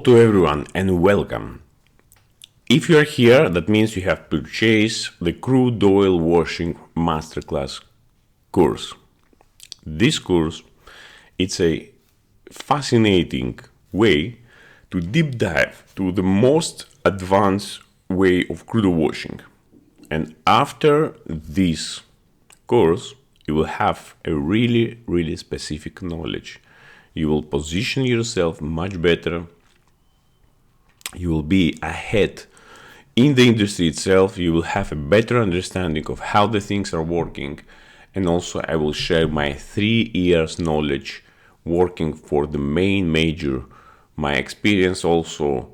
To everyone and welcome. If you are here, that means you have purchased the crude oil washing masterclass course. This course, it's a fascinating way to deep dive to the most advanced way of crude oil washing. And after this course, you will have a really specific knowledge. You will position yourself much better. You will be ahead in the industry itself. You will have a better understanding of how the things are working. And also I will share my 3 years knowledge working for the main major, my experience also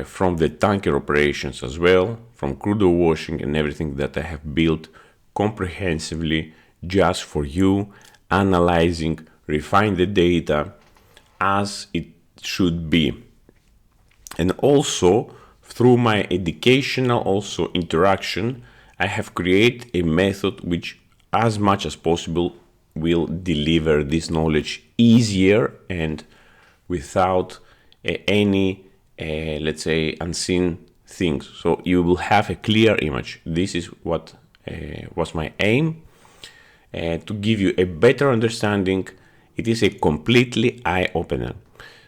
from the tanker operations as well, from crude oil washing and everything that I have built comprehensively just for you, analyzing, refine the data as it should be. And also through my educational also interaction, I have created a method which as much as possible will deliver this knowledge easier and without any let's say unseen things. So you will have a clear image. This is what was my aim, to give you a better understanding. It is a completely eye-opener.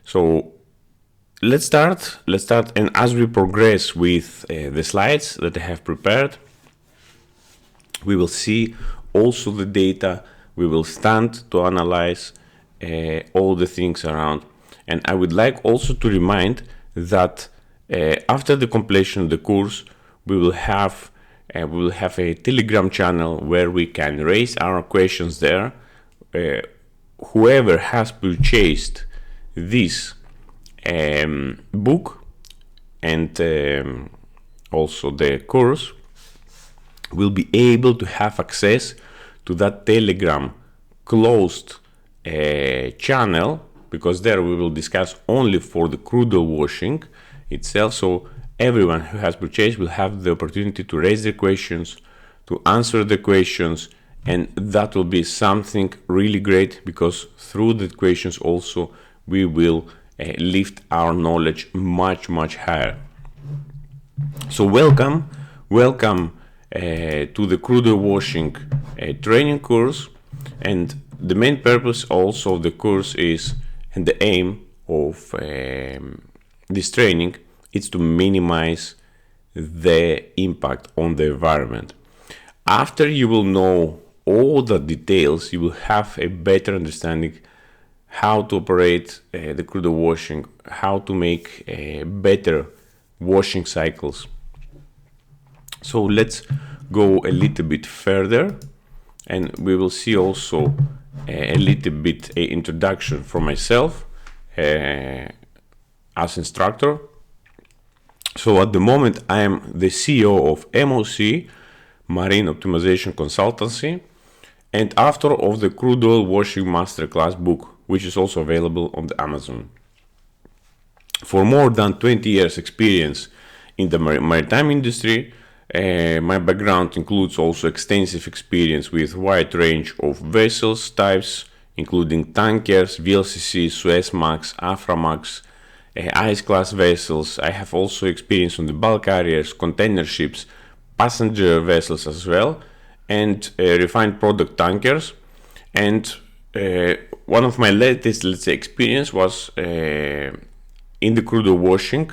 So let's start, and as we progress with the slides that I have prepared, we will see also the data. We will stand to analyze all the things around. And I would like also to remind that after the completion of the course, we will have a Telegram channel where we can raise our questions there. Whoever has purchased this book and also the course will be able to have access to that Telegram closed channel, because there we will discuss only for the crude oil washing itself. So everyone who has purchased will have the opportunity to raise their questions, to answer the questions, and that will be something really great, because through the questions also we will lift our knowledge much higher. So welcome to the crude oil washing training course. And the main purpose also of the course is, and the aim of this training, is to minimize the impact on the environment. After you will know all the details, you will have a better understanding how to operate the crude oil washing, how to make better washing cycles. So let's go a little bit further, and we will see also a little bit a introduction from myself as instructor. So at the moment I am the CEO of MOC, Marine Optimization Consultancy, and author of the Crude Oil Washing Masterclass book, which is also available on the Amazon. For more than 20 years experience in the maritime industry, my background includes also extensive experience with wide range of vessels types, including tankers, VLCC, Suezmax, Aframax, ice class vessels. I have also experience on the bulk carriers, container ships, passenger vessels as well, and refined product tankers. And one of my latest, let's say, experience was in the crude oil washing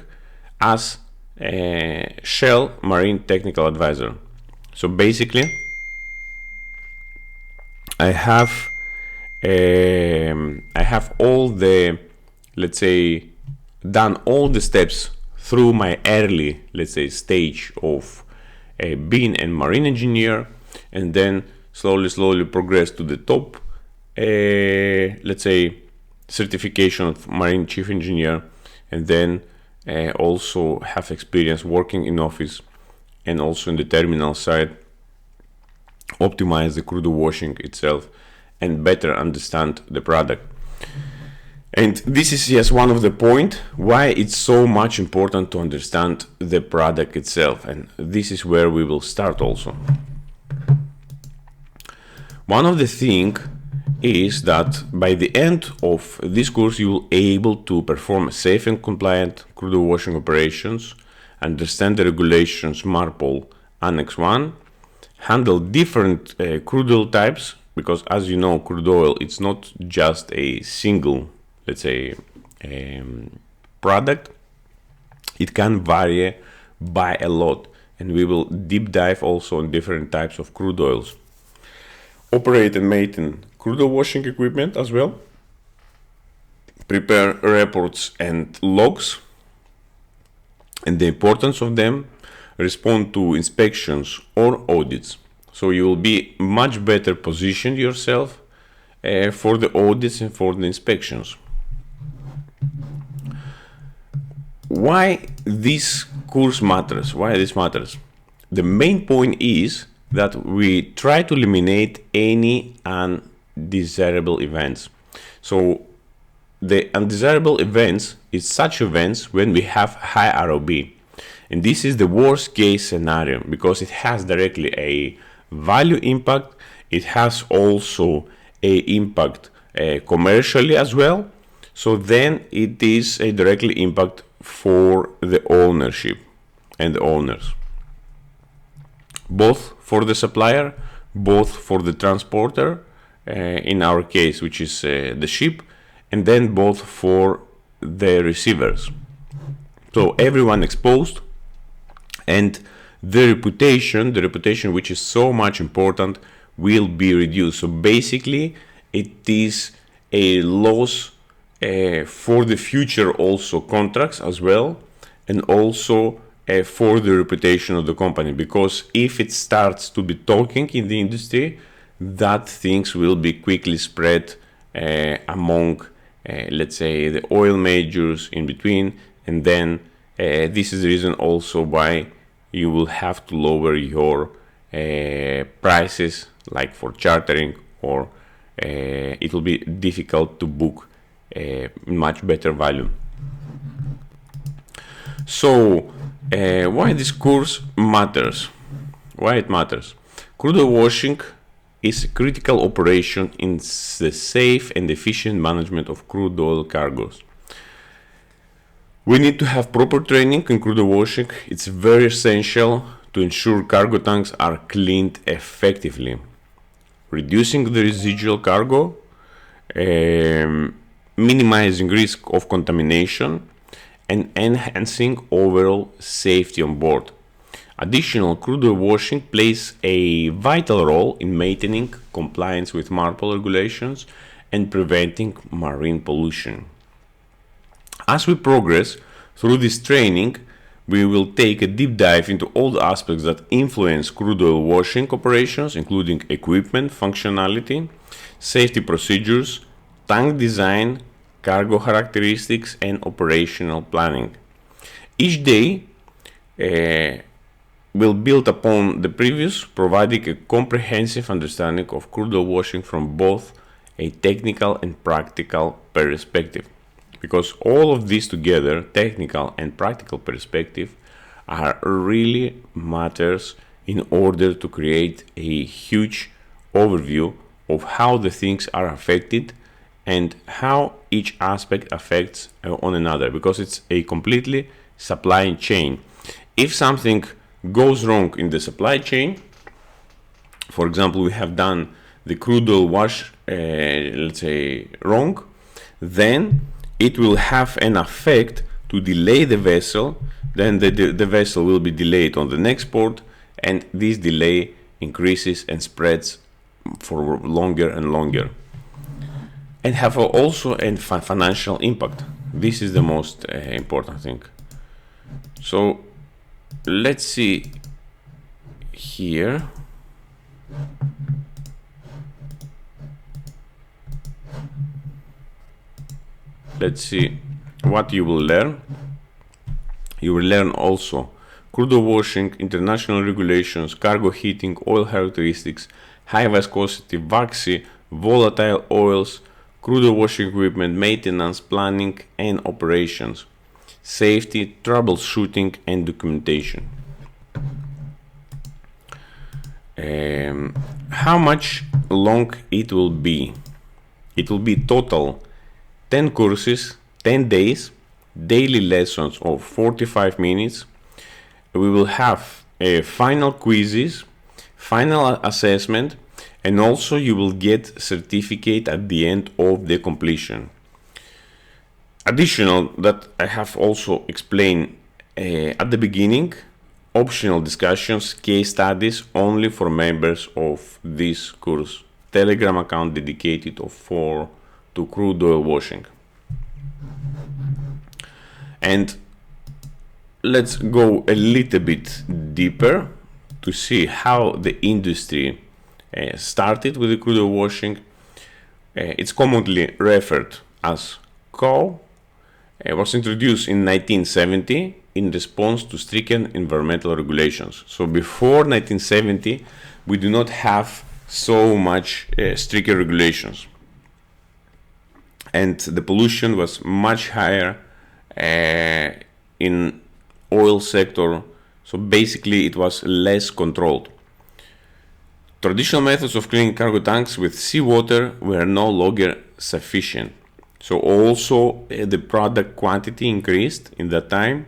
as Shell Marine Technical Advisor. So basically, I have all the, let's say, done all the steps through my early, let's say, stage of being a marine engineer, and then slowly progress to the top, let's say, certification of marine chief engineer, and then also have experience working in office and also in the terminal side, optimize the crude oil washing itself and better understand the product. And this is just one of the points why it's so much important to understand the product itself, and this is where we will start also. One of the things is that by the end of this course you will be able to perform safe and compliant crude oil washing operations, understand the regulations MARPOL Annex 1, handle different crude oil types, because as you know, crude oil, it's not just a single, let's say, product. It can vary by a lot, and we will deep dive also on different types of crude oils. Operate and maintain crude oil washing equipment as well. Prepare reports and logs and the importance of them. Respond to inspections or audits. So you will be much better positioned yourself for the audits and for the inspections. Why this course matters? Why this matters? The main point is that we try to eliminate any undesirable events. So the undesirable events is such events when we have high ROB. And this is the worst case scenario because it has directly a value impact. It has also a impact commercially as well. So then it is a directly impact for the ownership and the owners. Both for the supplier, both for the transporter, in our case, which is the ship, and then both for the receivers. So everyone exposed, and the reputation which is so much important, will be reduced. So basically it is a loss for the future also contracts as well, and also for the reputation of the company, because if it starts to be talking in the industry, that things will be quickly spread among let's say the oil majors in between, and then this is the reason also why you will have to lower your prices, like for chartering, or it will be difficult to book much better value. So why this course matters? Why it matters? Crude oil washing is a critical operation in the safe and efficient management of crude oil cargoes. We need to have proper training in crude oil washing. It's very essential to ensure cargo tanks are cleaned effectively, reducing the residual cargo, minimizing risk of contamination, and enhancing overall safety on board. Additional crude oil washing plays a vital role in maintaining compliance with MARPOL regulations and preventing marine pollution. As we progress through this training, we will take a deep dive into all the aspects that influence crude oil washing operations, including equipment functionality, safety procedures, tank design, cargo characteristics, and operational planning. Each day will build upon the previous, providing a comprehensive understanding of crude oil washing from both a technical and practical perspective. Because all of these together, technical and practical perspective, are really matters in order to create a huge overview of how the things are affected and how each aspect affects on another, because it's a completely supply chain. If something goes wrong in the supply chain, for example, we have done the crude oil wash, let's say, wrong, then it will have an effect to delay the vessel. Then the vessel will be delayed on the next port, and this delay increases and spreads for longer and longer, and have also a financial impact. This is the most important thing. So let's see here. Let's see what you will learn. You will learn also crude oil washing, international regulations, cargo heating, oil characteristics, high viscosity, waxy, volatile oils, crude oil washing equipment, maintenance, planning and operations, safety, troubleshooting and documentation. How much long it will be? It will be total 10 courses, 10 days, daily lessons of 45 minutes. We will have final quizzes, final assessment, and also you will get certificate at the end of the completion. Additional that I have also explained at the beginning, optional discussions, case studies only for members of this course. Telegram account dedicated to crude oil washing. And let's go a little bit deeper to see how the industry started with the crude oil washing. It's commonly referred as CO. It was introduced in 1970 in response to strict environmental regulations. So before 1970, we do not have so much stricter regulations, and the pollution was much higher in oil sector. So basically, it was less controlled. Traditional methods of cleaning cargo tanks with seawater were no longer sufficient. So also the product quantity increased in that time.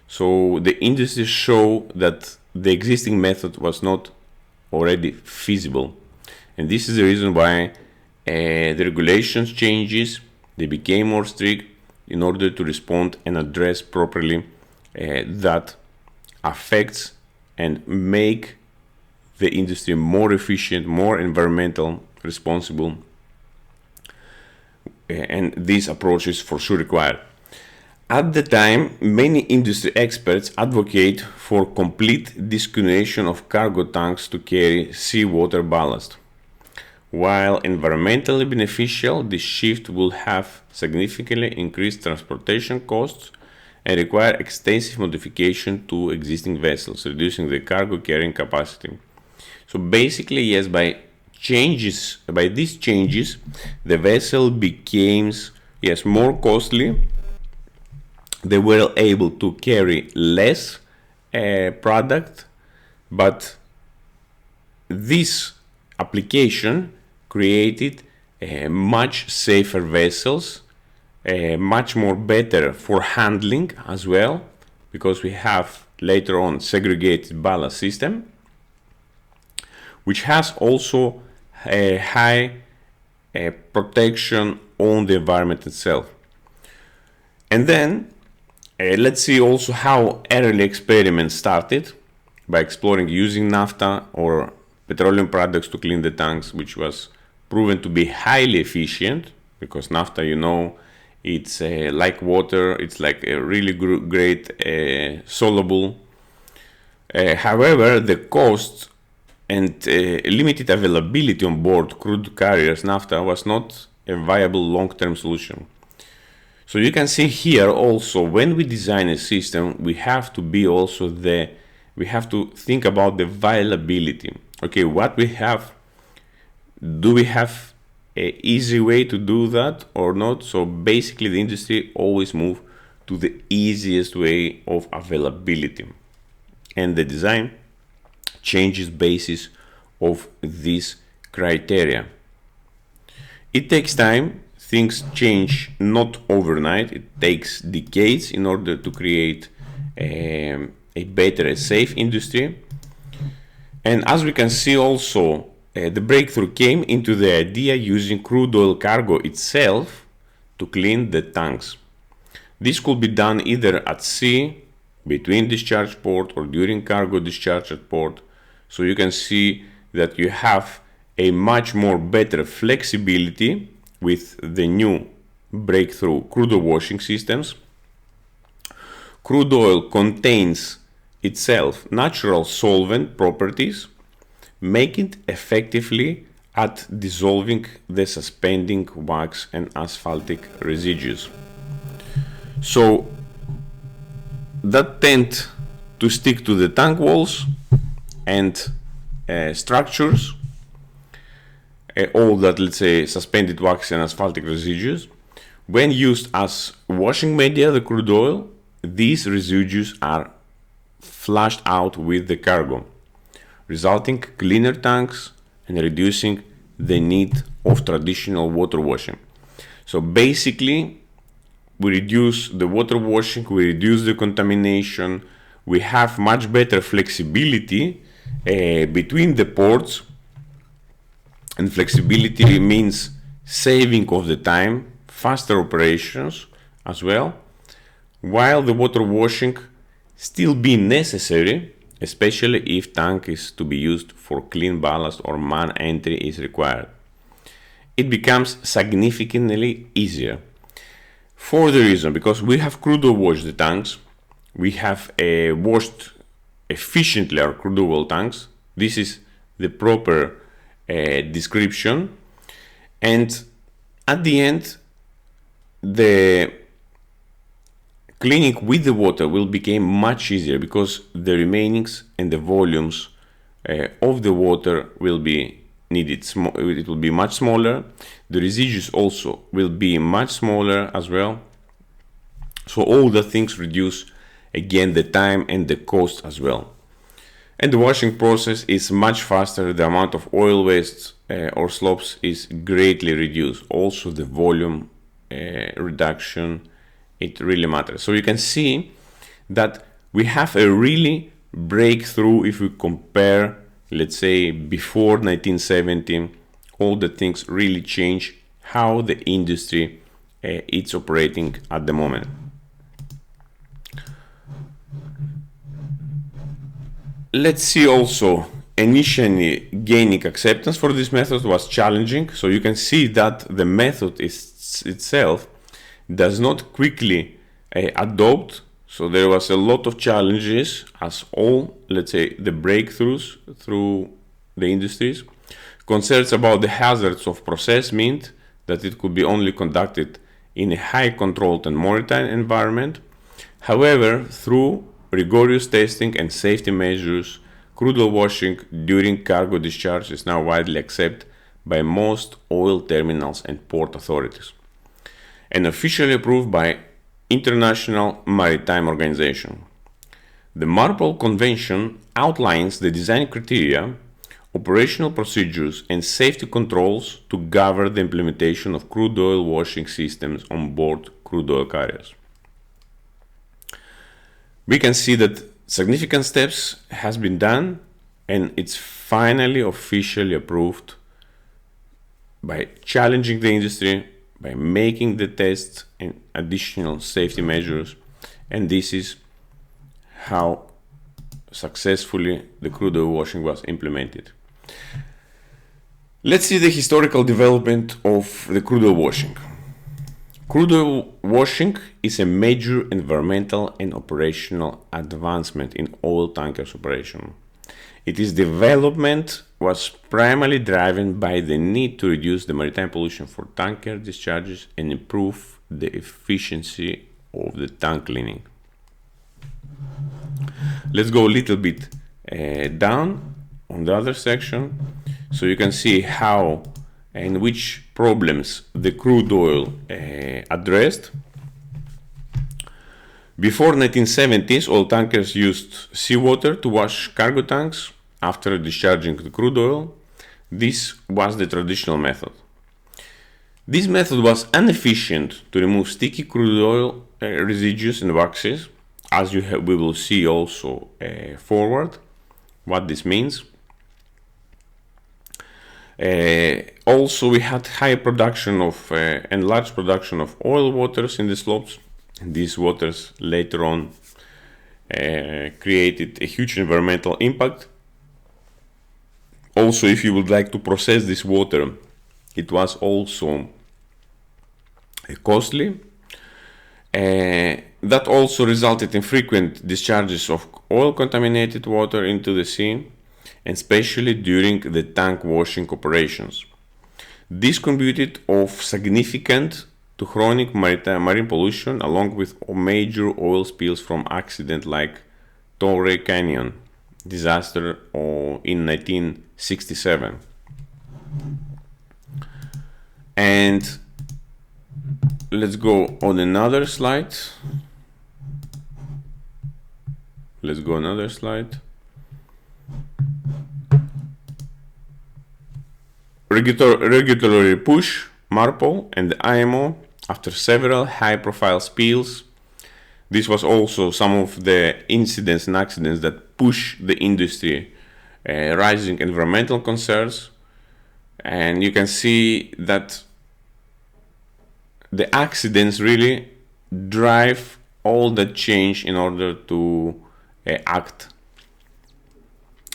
So the industry showed that the existing method was not already feasible. And this is the reason why the regulations changes, they became more strict in order to respond and address properly that affects and make the industry more efficient, more environmental responsible, and this approach is for sure required. At the time, many industry experts advocate for complete discontinuation of cargo tanks to carry seawater ballast. While environmentally beneficial, this shift will have significantly increased transportation costs and require extensive modification to existing vessels, reducing the cargo carrying capacity. So basically, yes, by these changes, the vessel became more costly. They were able to carry less product, but this application created much safer vessels, much more better for handling as well, because we have later on segregated ballast system, which has also a high protection on the environment itself. And then let's see also how early experiments started by exploring using naphtha or petroleum products to clean the tanks, which was proven to be highly efficient, because naphtha, it's like water, it's like a really great soluble. However, the cost and limited availability on board crude carriers naphtha was not a viable long-term solution. So you can see here also, when we design a system, we have to think about the viability. Okay, what we have, do we have an easy way to do that or not? So basically the industry always move to the easiest way of availability, and the design changes basis of this criteria. It takes time. Things change not overnight. It takes decades in order to create a better, a safe industry. And as we can see also, the breakthrough came into the idea using crude oil cargo itself to clean the tanks. This could be done either at sea, between discharge port, or during cargo discharge at port. So you can see that you have a much more better flexibility with the new breakthrough crude oil washing systems. Crude oil contains itself natural solvent properties, making it effectively at dissolving the suspending wax and asphaltic residues. So that tend to stick to the tank walls and structures, all that, let's say, suspended wax and asphaltic residues. When used as washing media, the crude oil, these residues are flushed out with the cargo, resulting cleaner tanks and reducing the need of traditional water washing. So basically, we reduce the water washing, we reduce the contamination, we have much better flexibility between the ports, and flexibility means saving of the time, faster operations as well, while the water washing still be necessary, especially if tank is to be used for clean ballast or man entry is required. It becomes significantly easier. For the reason, because we have crude oil washed the tanks, we have washed efficiently our crude oil tanks. This is the proper description, and at the end, the cleaning with the water will become much easier because the remainings and the volumes of the water will be needed. It will be much smaller. The residues also will be much smaller as well. So all the things reduce again the time and the cost as well. And the washing process is much faster. The amount of oil waste or slopes is greatly reduced. Also the volume reduction, it really matters. So you can see that we have a really breakthrough if we compare, let's say, before 1970. All the things really change how the industry is operating at the moment. Let's see also, initially gaining acceptance for this method was challenging. So you can see that the method itself does not quickly adopt. So there was a lot of challenges as all, let's say, the breakthroughs through the industries. Concerns about the hazards of process meant that it could be only conducted in a high controlled and maritime environment. However, through rigorous testing and safety measures, crude oil washing during cargo discharge is now widely accepted by most oil terminals and port authorities, and officially approved by International Maritime Organization. The MARPOL Convention outlines the design criteria, operational procedures, and safety controls to govern the implementation of crude oil washing systems on board crude oil carriers. We can see that significant steps has been done, and it's finally officially approved by challenging the industry, by making the tests and additional safety measures, and this is how successfully the crude oil washing was implemented. Let's see the historical development of the crude oil washing. Crude oil washing is a major environmental and operational advancement in oil tankers operation. Its development was primarily driven by the need to reduce the maritime pollution for tanker discharges and improve the efficiency of the tank cleaning. Let's go a little bit down on the other section, so you can see how and which problems the crude oil addressed. Before 1970s, oil tankers used seawater to wash cargo tanks after discharging the crude oil. This was the traditional method. This method was inefficient to remove sticky crude oil residues and waxes, as we will see also forward what this means. Also, we had high production of and large production of oil waters in the slopes. These waters later on created a huge environmental impact. Also, if you would like to process this water, it was also costly. That also resulted in frequent discharges of oil contaminated water into the sea, and especially during the tank washing operations. This contributed of significant to chronic marine pollution, along with major oil spills from accidents like Torrey Canyon disaster in 1967. And let's go on another slide. Let's go another slide. regularly push Marpol and the IMO after several high-profile spills. This was also some of the incidents and accidents that push the industry, rising environmental concerns. And you can see that the accidents really drive all the change in order to act.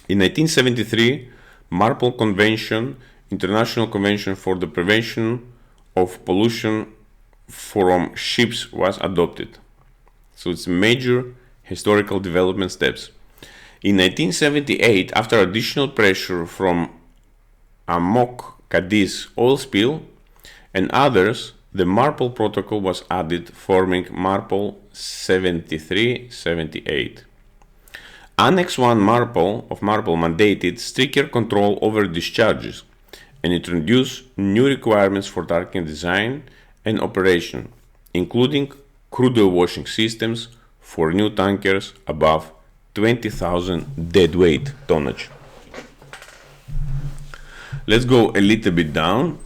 In 1973, Marpol Convention, International Convention for the Prevention of Pollution from Ships, was adopted. So it's major historical development steps. In 1978, after additional pressure from Amok Cadiz oil spill and others, the Marpol Protocol was added, forming Marpol 73-78. Annex 1 of Marpol mandated stricter control over discharges and introduced new requirements for tanker design and operation, including crude oil washing systems for new tankers above 20,000 deadweight tonnage. Let's go a little bit down.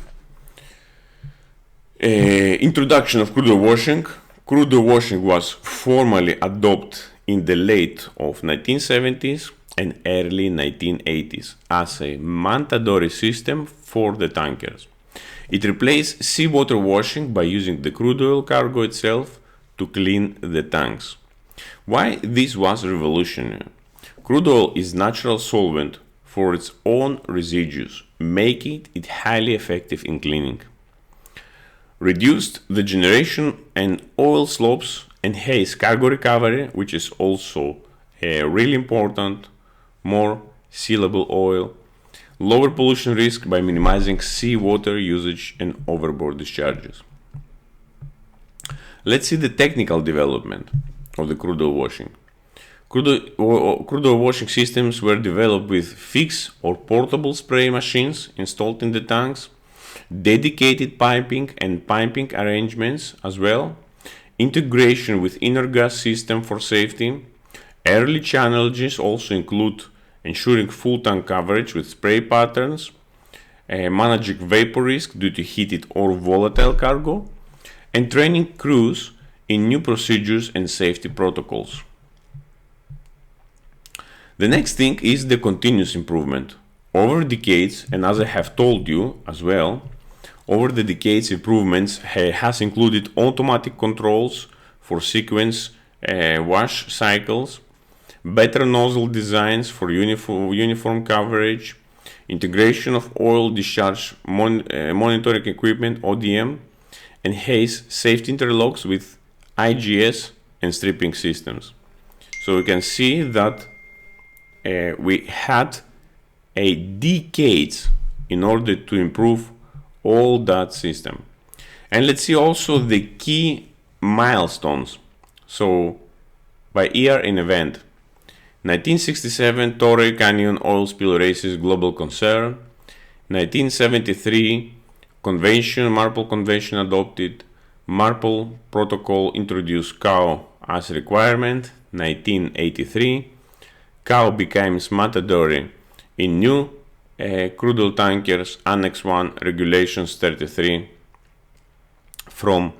Introduction of crude oil washing. Crude oil washing was formally adopted in the late of 1970s and early 1980s as a mandatory system for the tankers. It replaced seawater washing by using the crude oil cargo itself to clean the tanks. Why this was revolutionary? Crude oil is natural solvent for its own residues, making it highly effective in cleaning. Reduced the generation and oil slopes, enhanced cargo recovery, which is also really important, more sealable oil, lower pollution risk by minimizing seawater usage and overboard discharges. Let's see the technical development of the crude oil washing. Crude oil washing systems were developed with fixed or portable spray machines installed in the tanks, dedicated piping and piping arrangements as well, integration with inner gas system for safety. Early challenges also include ensuring full tank coverage with spray patterns, managing vapor risk due to heated or volatile cargo, and training crews in new procedures and safety protocols. The next thing is the continuous improvement. Over decades, and as I have told you as well, over the decades improvements has included automatic controls for sequence wash cycles, better nozzle designs for uniform coverage, integration of oil discharge monitoring equipment ODM, enhanced safety interlocks with IGS and stripping systems. So we can see that we had a decades in order to improve all that system. And let's see also the key milestones. So by year in event, 1967 Torrey Canyon oil spill raises global concern. 1973 Marpol Convention adopted. Marpol Protocol introduced cow as requirement. 1983 cow becomes mandatory in new crude oil tankers, Annex 1 Regulations 33 from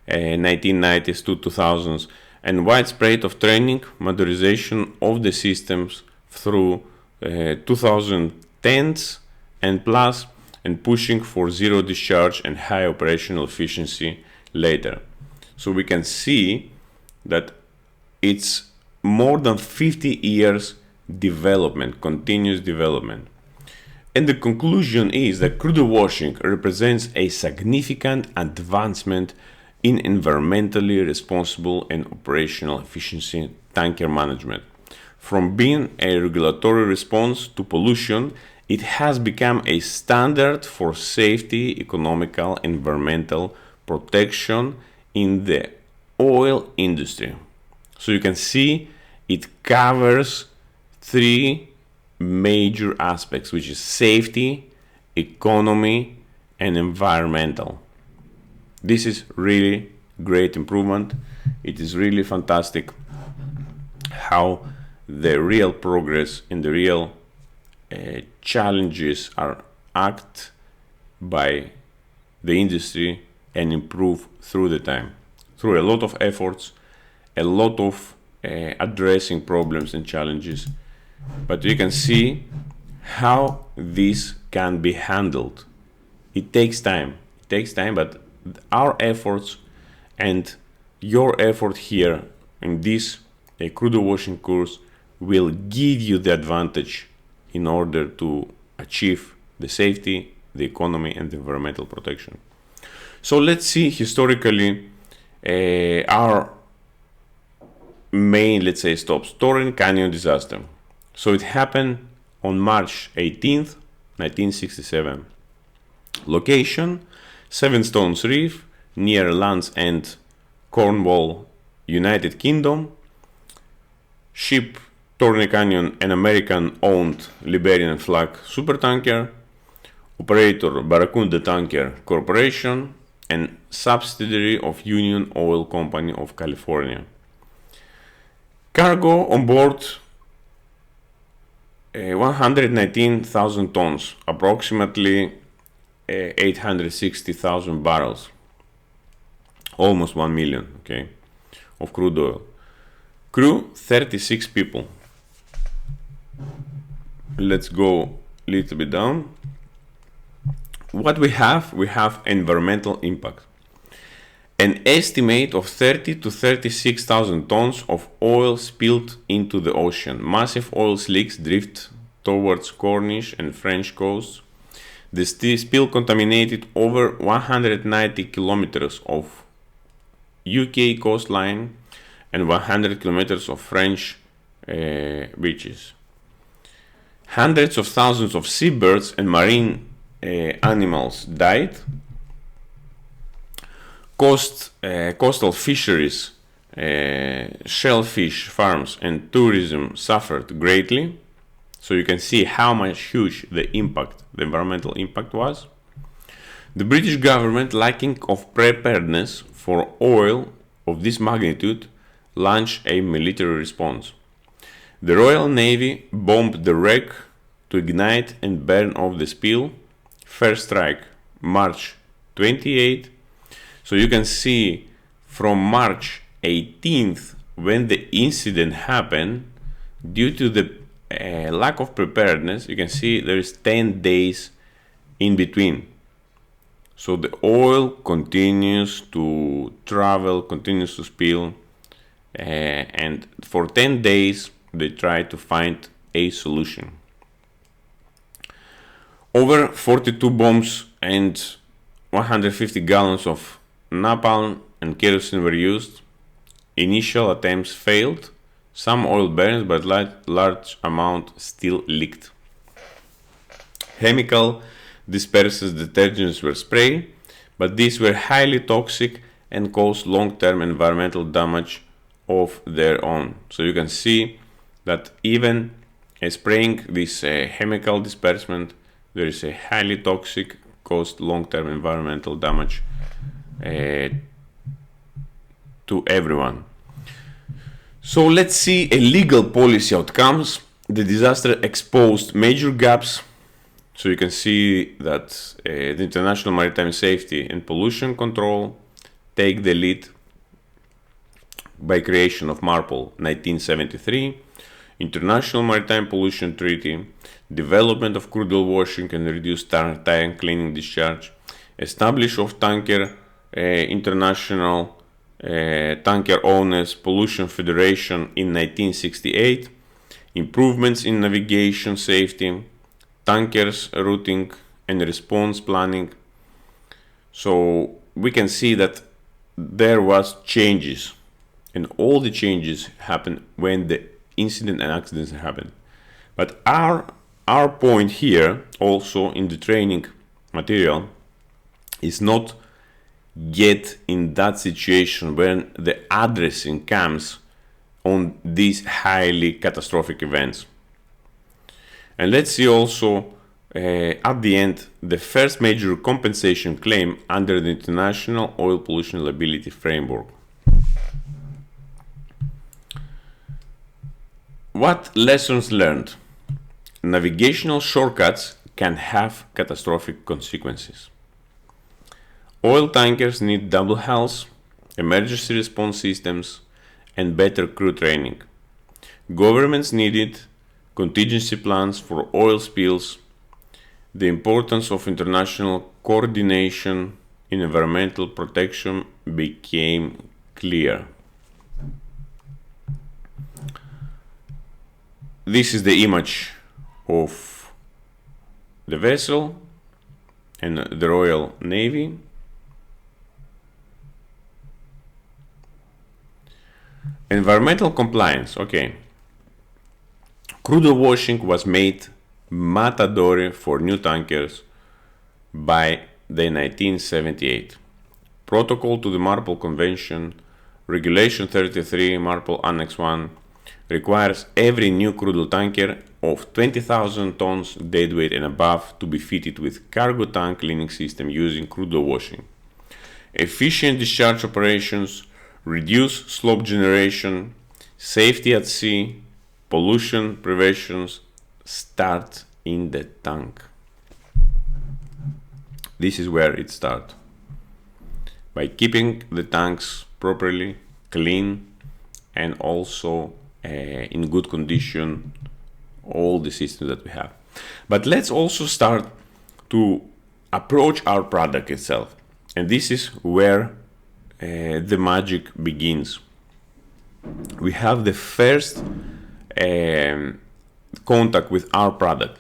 1990s to 2000s, and widespread of training, modernization of the systems through 2010s and plus, and pushing for zero discharge and high operational efficiency later. So we can see that it's more than 50 years development, continuous development. And the conclusion is that crude oil washing represents a significant advancement in environmentally responsible and operational efficiency tanker management. From being a regulatory response to pollution, it has become a standard for safety, economical, environmental protection in the oil industry. So you can see it covers three major aspects, which is safety, economy, and environmental. This is really great improvement. It is really fantastic how the real progress and the real challenges are by the industry and improve through the time, through a lot of efforts, a lot of addressing problems and challenges. But you can see how this can be handled. It takes time. It takes time, but our efforts and your effort here in this crude oil washing course will give you the advantage in order to achieve the safety, the economy, and the environmental protection. So let's see historically our main, let's say, stops. Torrent Canyon disaster. So it happened on March 18th, 1967. Location, Seven Stones Reef, near Land's End, Cornwall, United Kingdom. Ship Torrent Canyon, an American-owned Liberian flag supertanker. Operator Barracuda Tanker Corporation, and subsidiary of Union Oil Company of California. Cargo on board 119,000 tons, approximately 860,000 barrels, almost 1 million, okay, of crude oil. Crew 36 people. Let's go a little bit down. What we have environmental impact. An estimate of 30 to 36,000 tons of oil spilled into the ocean. Massive oil slicks drift towards Cornish and French coasts. The spill contaminated over 190 kilometers of UK coastline and 100 kilometers of French beaches. Hundreds of thousands of seabirds and marine animals died. Coastal fisheries, shellfish farms, and tourism suffered greatly. So you can see how much huge the environmental impact was. The British government, lacking of preparedness for oil of this magnitude, launched a military response. The Royal Navy bombed the wreck to ignite and burn off the spill. First strike, March 28. So you can see from March 18th, when the incident happened, due to the lack of preparedness, you can see there is 10 days in between. So the oil continues to travel, continues to spill, and for 10 days they try to find a solution. Over 42 bombs and 150 gallons of napalm and kerosene were used. Initial attempts failed. Some oil burns, but large amount still leaked. Chemical dispersers detergents were sprayed, but these were highly toxic and caused long-term environmental damage of their own. So you can see that even spraying this chemical disbursement, there is a highly toxic, caused long-term environmental damage to everyone. So let's see a legal policy outcomes. The disaster exposed major gaps. So you can see that the International Maritime Safety and Pollution Control take the lead by creation of MARPOL 1973, International Maritime Pollution Treaty, development of crude oil washing and reduced tank cleaning discharge, establish of tanker International Tanker Owners Pollution Federation in 1968, improvements in navigation safety, tankers routing and response planning. So we can see that there was changes, and all the changes happened when the incident and accidents happened. But our point here, also in the training material, is not get in that situation when the addressing comes on these highly catastrophic events. And let's see also at the end the first major compensation claim under the International Oil Pollution Liability Framework. What lessons learned? Navigational shortcuts can have catastrophic consequences. Oil tankers need double hulls, emergency response systems, and better crew training. Governments needed contingency plans for oil spills. The importance of international coordination in environmental protection became clear. This is the image of the vessel and the Royal Navy. Environmental compliance, okay. Crude oil washing was made mandatory for new tankers by the 1978. Protocol to the Marpol Convention, Regulation 33, Marpol Annex 1, requires every new crude oil tanker of 20,000 tons deadweight and above to be fitted with cargo tank cleaning system using crude oil washing. Efficient discharge operations reduce slope generation, safety at sea, pollution prevention start in the tank. This is where it starts. By keeping the tanks properly clean and also in good condition, all the systems that we have. But let's also start to approach our product itself. And this is where the magic begins. We have the first contact with our product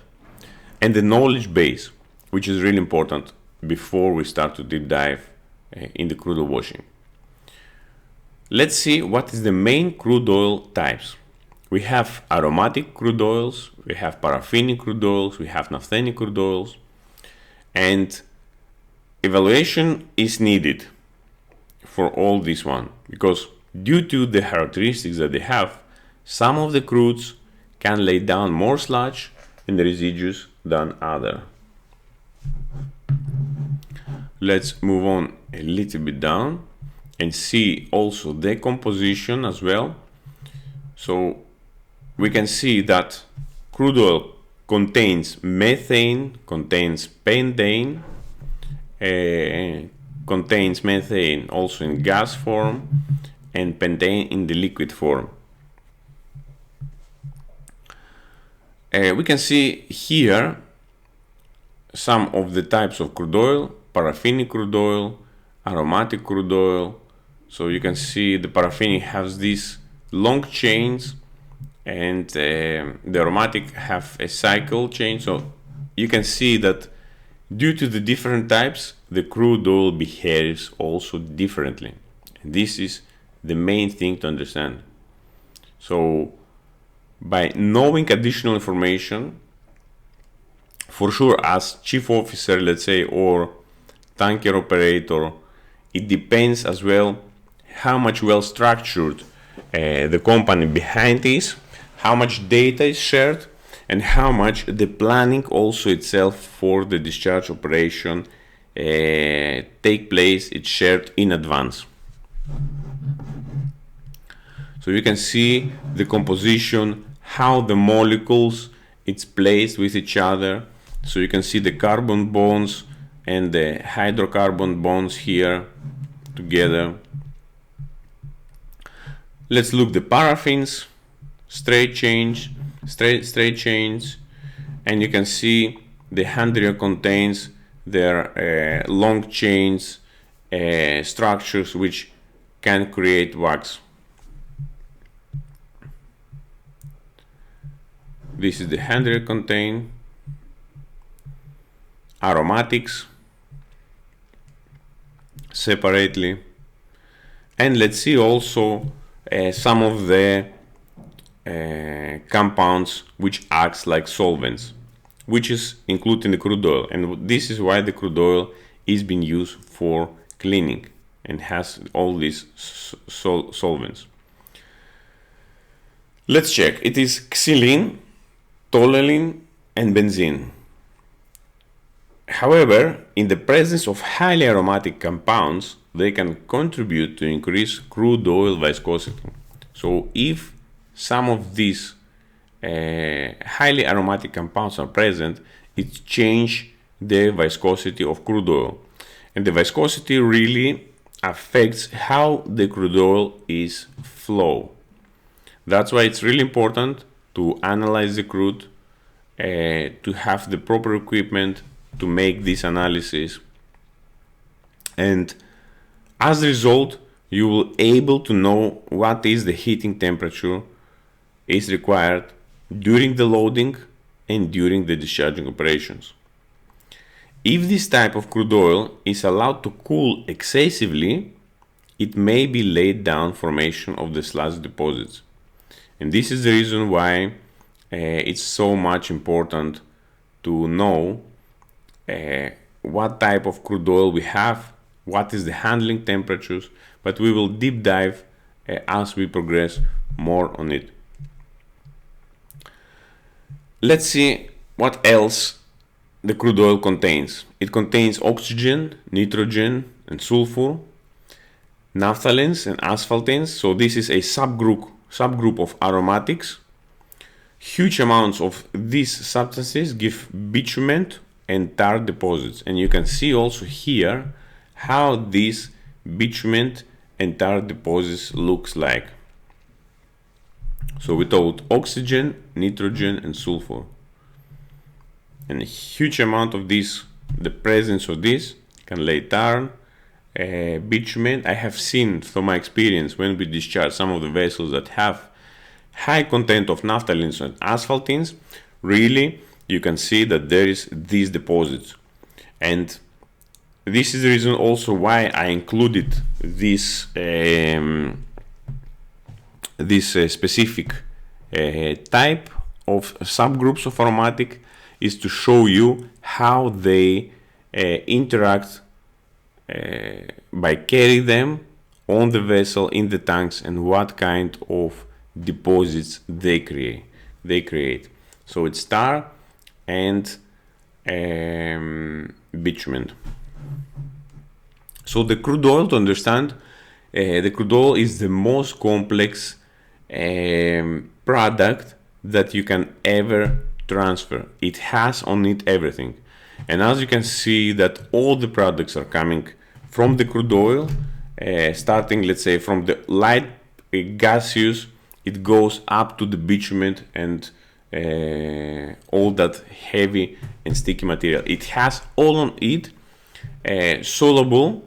and the knowledge base, which is really important before we start to deep dive in the crude oil washing. Let's see what is the main crude oil types. We have aromatic crude oils, we have paraffinic crude oils, we have naphthenic crude oils, and evaluation is needed for all this one because due to the characteristics that they have, some of the crudes can lay down more sludge in the residues than other. Let's move on a little bit down and see also the composition as well. So we can see that crude oil contains methane, contains pentane, contains methane also in gas form and pentane in the liquid form. We can see here some of the types of crude oil: paraffinic crude oil, aromatic crude oil. So you can see the paraffinic has these long chains and the aromatic have a cycle chain. So you can see that due to the different types, the crude oil behaves also differently. And this is the main thing to understand. So by knowing additional information, for sure as chief officer, let's say, or tanker operator, it depends as well how much well structured the company behind is, how much data is shared, and how much the planning also itself for the discharge operation take place, it's shared in advance. So you can see the composition, how the molecules it's placed with each other. So you can see the carbon bonds and the hydrocarbon bonds here together. Let's look the paraffins, straight chains, and you can see the handrier contains their long chains structures which can create wax. This is the handrier contain, aromatics separately, and let's see also some of the compounds which acts like solvents, which is included in the crude oil, and this is why the crude oil is being used for cleaning and has all these solvents. Let's check. It is xylene, toluene, and benzene. However, in the presence of highly aromatic compounds, they can contribute to increase crude oil viscosity. So if some of these highly aromatic compounds are present, it changes the viscosity of crude oil. And the viscosity really affects how the crude oil is flow. That's why it's really important to analyze the crude, to have the proper equipment to make this analysis. And as a result, you will able to know what is the heating temperature is required during the loading and during the discharging operations. If this type of crude oil is allowed to cool excessively, it may be laid down formation of the sludge deposits. And this is the reason why it's so much important to know what type of crude oil we have, what is the handling temperatures, but we will deep dive as we progress more on it. Let's see what else the crude oil contains. It contains oxygen, nitrogen, and sulfur, naphthalene and asphaltenes. So this is a subgroup of aromatics. Huge amounts of these substances give bitumen and tar deposits, and you can see also here how these bitumen and tar deposits looks like. So without oxygen, nitrogen, and sulfur, and a huge amount of this, the presence of this can lay tar, bitumen. I have seen through my experience when we discharge some of the vessels that have high content of naphthalenes and asphaltenes, really you can see that there is these deposits. And this is the reason also why I included this specific type of subgroups of aromatic, is to show you how they interact by carrying them on the vessel in the tanks and what kind of deposits they create. So it's tar and bitumen. So the crude oil, to understand, the crude oil is the most complex product that you can ever transfer. It has on it everything, and as you can see that all the products are coming from the crude oil, starting, let's say, from the light gaseous, it goes up to the bitumen and all that heavy and sticky material. It has all on it, soluble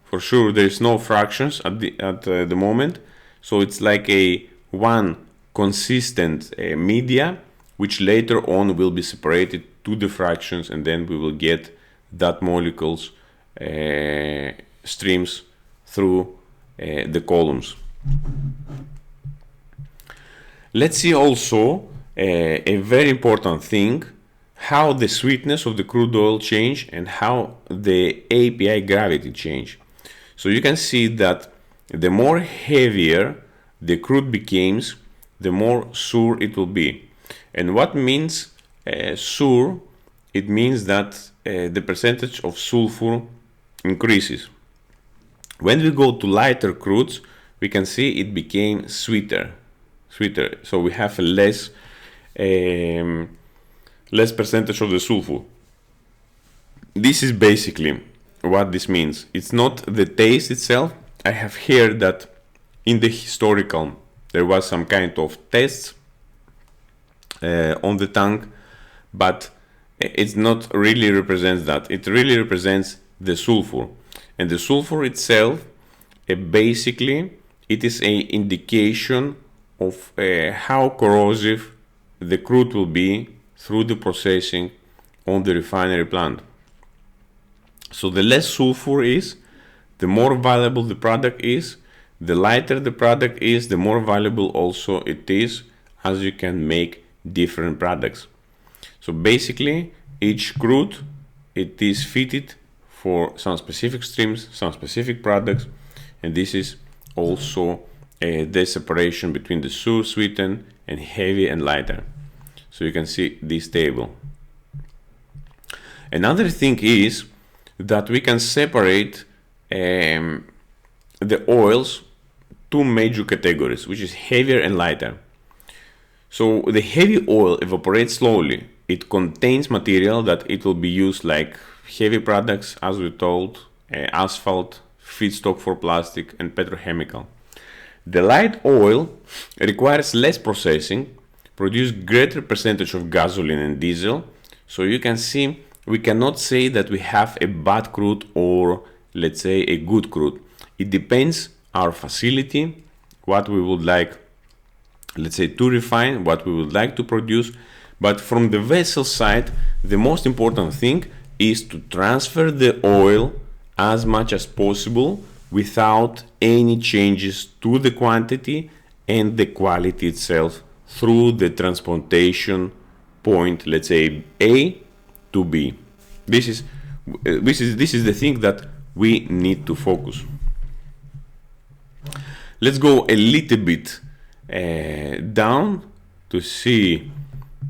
for sure. There is no fractions at the moment, so it's like a one consistent media, which later on will be separated to the fractions, and then we will get that molecules streams through the columns. Let's see also a very important thing, how the sweetness of the crude oil change and how the API gravity change. So you can see that the more heavier the crude becomes, the more sour it will be. And what means sour? It means that the percentage of sulfur increases. When we go to lighter crudes, we can see it became sweeter. So we have a less percentage of the sulfur. This is basically what this means. It's not the taste itself. I have heard that in the historical there was some kind of tests on the tank, but it's not really represents that. It really represents the sulfur, and the sulfur itself, basically, it is an indication of how corrosive the crude will be through the processing on the refinery plant. So the less sulfur is, the more valuable the product is. The lighter the product is, the more valuable also it is, as you can make different products. So basically, each crude, it is fitted for some specific streams, some specific products, and this is also the separation between the sour, sweetened, and heavy and lighter. So you can see this table. Another thing is that we can separate the oils two major categories, which is heavier and lighter. So the heavy oil evaporates slowly. it contains material that it will be used like heavy products, as we told, asphalt, feedstock for plastic, and petrochemical. The light oil requires less processing, produce greater percentage of gasoline and diesel. So you can see we cannot say that we have a bad crude or let's say a good crude. It depends our facility, what we would like, let's say, to refine, what we would like to produce. But from the vessel side, the most important thing is to transfer the oil as much as possible without any changes to the quantity and the quality itself through the transportation point, let's say A to B. This is the thing that we need to focus. Let's go a little bit down to see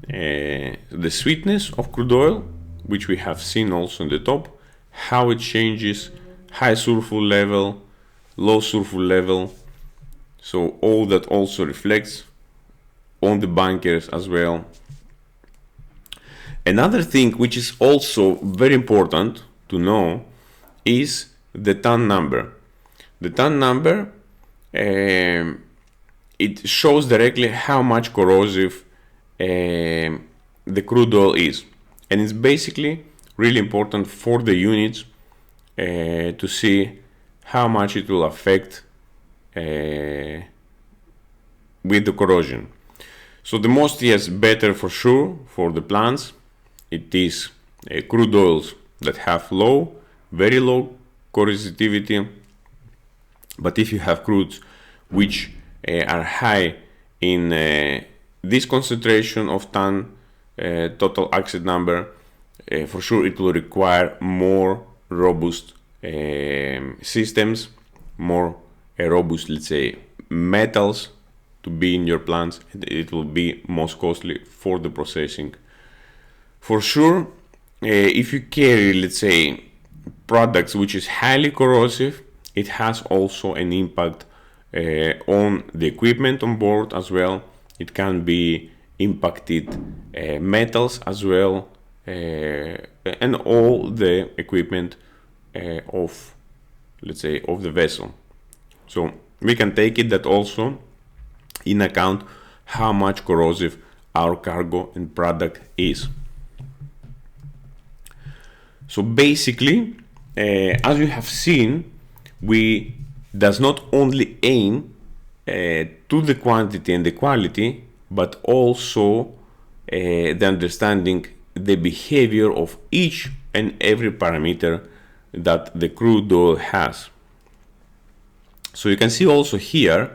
the sweetness of crude oil, which we have seen also on the top, how it changes, high sulfur level, low sulfur level. So all that also reflects on the bunkers as well. Another thing which is also very important to know is the ton number. The ton number, it shows directly how much corrosive the crude oil is, and it's basically really important for the units to see how much it will affect with the corrosion. So the most, yes, better for sure for the plants, it is crude oils that have low, very low corrosivity. But if you have crudes which are high in this concentration of ton total acid number, for sure it will require more robust systems, more robust, let's say, metals to be in your plants. It will be most costly for the processing. For sure, if you carry, let's say, products which is highly corrosive, it has also an impact on the equipment on board as well. It can be impacted metals as well, and all the equipment of, let's say, of the vessel. So we can take it that also in account how much corrosive our cargo and product is. So basically, as you have seen, we does not only aim to the quantity and the quality, but also the understanding the behavior of each and every parameter that the crude oil has. So you can see also here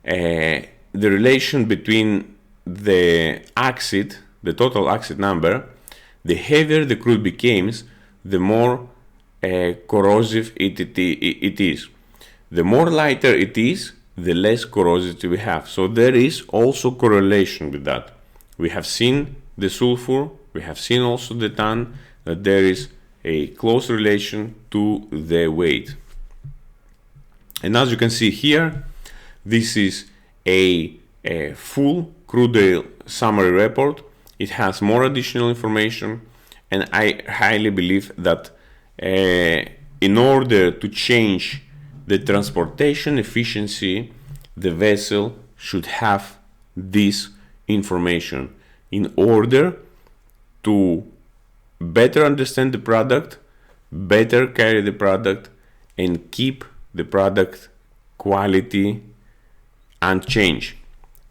the relation between the acid, the total acid number. The heavier the crude becomes, the more corrosive it is. The more lighter it is, the less corrosivity we have. So there is also correlation with that. We have seen the sulfur, we have seen also the ton, that there is a close relation to the weight. And as you can see here, this is a full crude oil summary report. It has more additional information, and I highly believe that in order to change the transportation efficiency, the vessel should have this information in order to better understand the product, better carry the product, and keep the product quality unchanged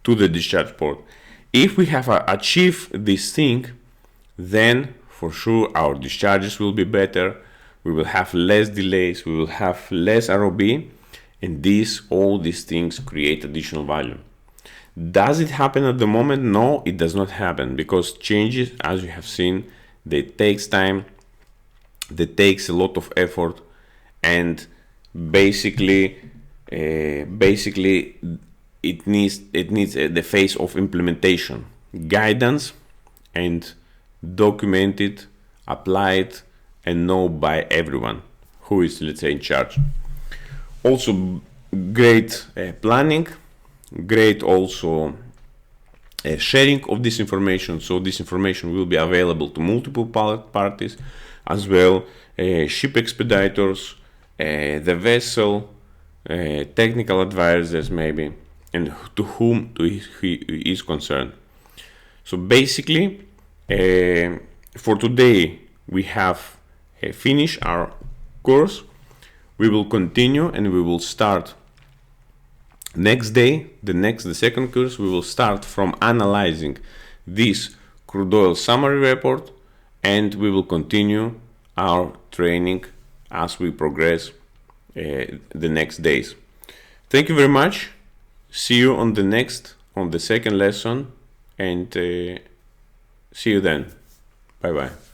to the discharge port. If we have achieved this thing, then for sure our discharges will be better, we will have less delays, we will have less ROB, and all these things create additional value. Does it happen at the moment? No, it does not happen, because changes, as you have seen, they takes time, they takes a lot of effort, and basically it needs the phase of implementation, guidance, and documented, applied, and known by everyone who is, let's say, in charge. Also great planning, great also sharing of this information, so this information will be available to multiple parties as well, ship expeditors, the vessel, technical advisors maybe, and to whom he is concerned. So basically, for today we have finished our course. We will continue and we will start next day, the second course. We will start from analyzing this crude oil summary report, and we will continue our training as we progress the next days. Thank you very much. See you on the second lesson, and see you then. Bye bye.